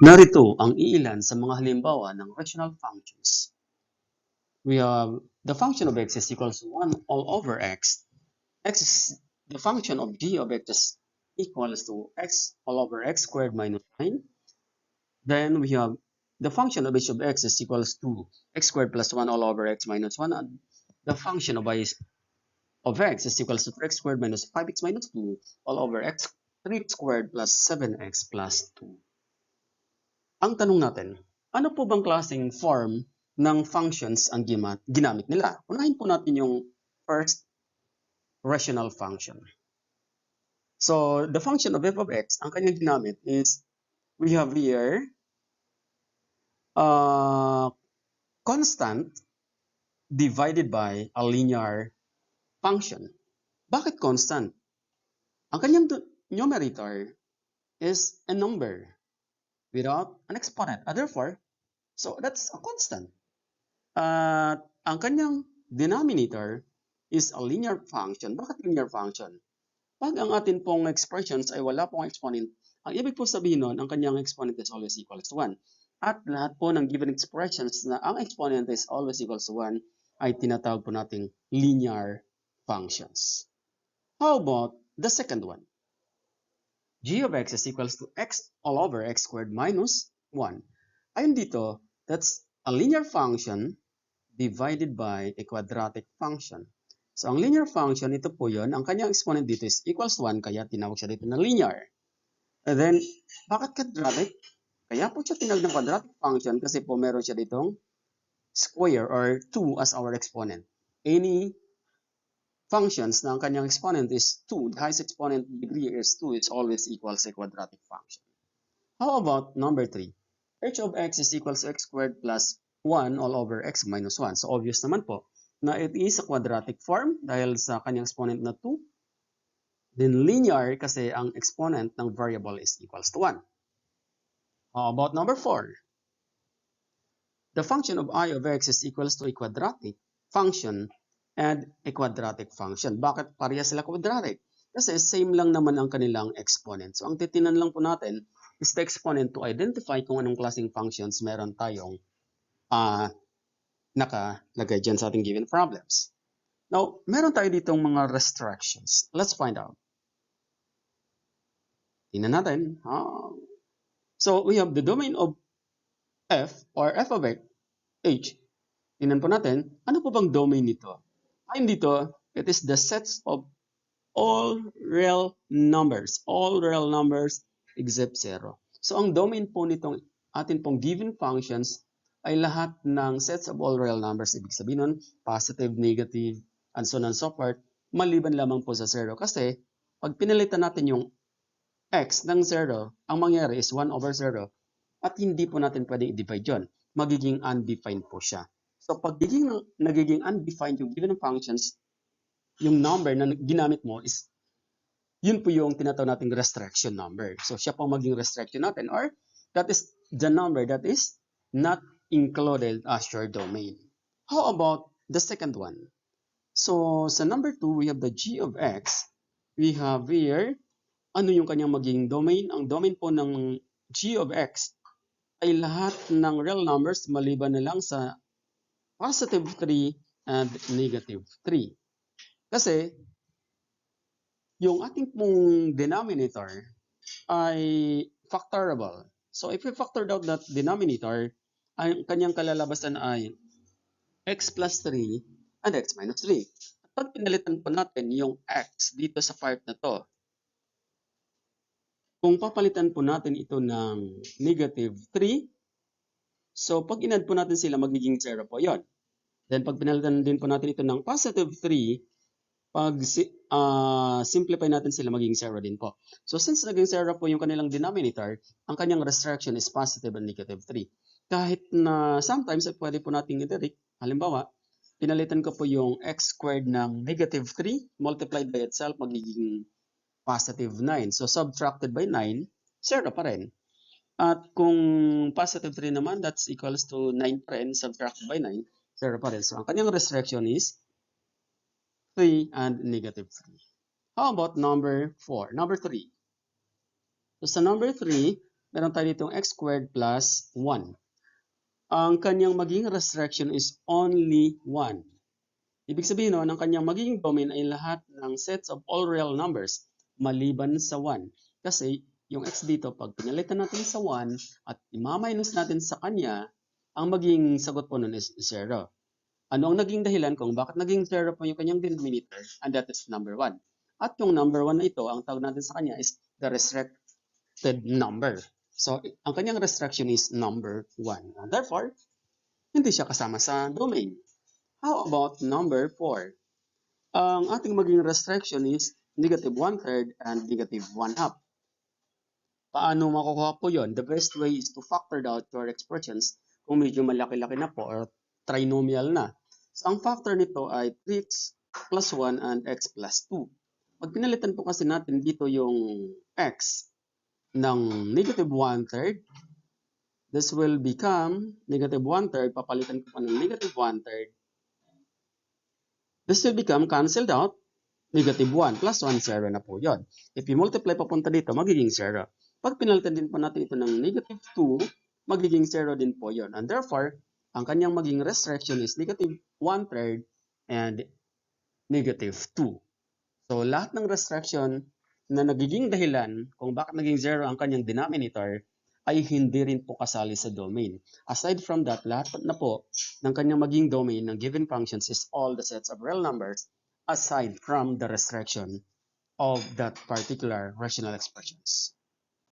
Narito ang iilan sa mga halimbawa ng rational functions. We have the function of x is equals to 1 all over x. X is the function of g of x is equals to x all over x squared minus 9. Then we have the function of h of x is equals to x squared plus 1 all over x minus 1. And the function of y of x is equals to 3x squared minus 5x minus 2 all over x 3x squared plus 7x plus 2. Ang tanong natin, ano po bang klaseng form ng functions ang ginamit nila? Unahin po natin yung first rational function. So, the function of f of x, ang kanyang ginamit is, we have here constant divided by a linear function. Bakit constant? Ang kanyang numerator is a number without an exponent. Therefore, so that's a constant. Ang kanyang denominator is a linear function. Bakit linear function? Pag ang atin pong expressions ay wala pong exponent, ang ibig po sabihin nun, ang kanyang exponent is always equals to 1. At lahat po ng given expressions na ang exponent is always equals to 1 ay tinatawag po nating linear functions. How about the second one? G of x is equals to x all over x squared minus 1. Ayun dito, that's a linear function divided by a quadratic function. So, ang linear function, ito po yun. Ang kanyang exponent dito is equals 1, kaya tinawag siya dito na linear. And then, bakit quadratic? Kaya po siya tinawag ng quadratic function kasi po meron siya ditong square or 2 as our exponent. Any functions na ang kanyang exponent is 2, the highest exponent degree is 2, it's always equals a quadratic function. How about number 3? H of x is equals to x squared plus 1 all over x minus 1. So, obvious naman po na it is a quadratic form dahil sa kanyang exponent na 2. Then, linear kasi ang exponent ng variable is equals to 1. How about number 4? The function of I of x is equals to a quadratic function and a quadratic function. Bakit pareha sila quadratic? Kasi same lang naman ang kanilang exponent. So, ang titinan lang po natin is the exponent to identify kung anong klaseng functions meron tayong nakalagay dyan sa ating given problems. Now, meron tayo ditong mga restrictions. Let's find out. Tingnan natin. So, we have the domain of f or f of h. Tingnan po natin, ano po bang domain nito? Ayun dito, it is the sets of all real numbers except 0. So, ang domain po nitong atin pong given functions ay lahat ng sets of all real numbers. Ibig sabihin nun, positive, negative, and so on and so forth, maliban lamang po sa 0. Kasi, pag pinalitan natin yung x ng 0, ang mangyari is 1 over 0, at hindi po natin pwedeng i-divide yun. Magiging undefined po siya. So, pag nagiging undefined yung given functions, yung number na ginamit mo is, yun po yung tinatawag nating restriction number. So, siya po maging restriction natin, or that is the number that is not included as your domain. How about the second one? So, sa number 2, we have the g of x. We have here, ano yung kanyang magiging domain? Ang domain po ng g of x ay lahat ng real numbers maliban na lang sa positive 3 and negative 3. Kasi, yung ating pong denominator ay factorable. So, if we factored out that denominator, ang kanyang kalalabasan ay x plus 3 and x minus 3. At pag pinalitan po natin yung x dito sa part na to, kung papalitan po natin ito ng negative 3, so pag in-add po natin sila, magiging 0 po yon. Then pag pinalitan din po natin ito ng positive 3, pag simplify natin sila, magiging 0 din po. So since naging 0 po yung kanilang denominator, ang kanyang restriction is positive and negative 3. Kahit na sometimes ay pwede po nating i-direct. Halimbawa, pinalitan ko po yung x squared ng negative 3 multiplied by itself, magiging positive 9. So subtracted by 9, 0 pa rin. At kung positive 3 naman, that's equals to 9 pa rin, subtracted by 9, 0 pa rin. So ang kanyang restriction is 3 and negative 3. How about number 4? Number 3. So sa number 3, meron tayo ditong x squared plus 1. Ang kanyang magiging restriction is only 1. Ibig sabihin nun, ang kanyang magiging domain ay lahat ng sets of all real numbers maliban sa 1. Kasi yung x dito, pag pinalitan natin sa 1 at i-minus natin sa kanya, ang magiging sagot po nun is 0. Ano ang naging dahilan kung bakit naging 0 po yung kanyang denominator? And that is number 1. At yung number 1 na ito, ang tawag natin sa kanya is the restricted number. So, ang kanyang restriction is number 1. And therefore, hindi siya kasama sa domain. How about number 4? Ang ating maging restriction is negative 1/3 and negative 1/2. Paano makukuha po yon? The best way is to factor out your expressions kung medyo malaki-laki na po or trinomial na. So, ang factor nito ay 3x plus 1 and x plus 2. Pag pinalitan po kasi natin dito yung x ng negative 1/3, this will become negative 1/3. Papalitan ko pa ng negative 1/3. This will become cancelled out. Negative 1 plus 1, 0 na po yun. If you multiply papunta dito, magiging 0. Pag pinalitan din po natin ito ng negative 2, magiging 0 din po yun. And therefore, ang kanyang maging restriction is negative 1/3 and negative 2. So, lahat ng restriction na nagiging dahilan kung bakit naging 0 ang kanyang denominator ay hindi rin po kasali sa domain. Aside from that, lahat na po ng kanyang maging domain ng given functions is all the sets of real numbers aside from the restriction of that particular rational expressions.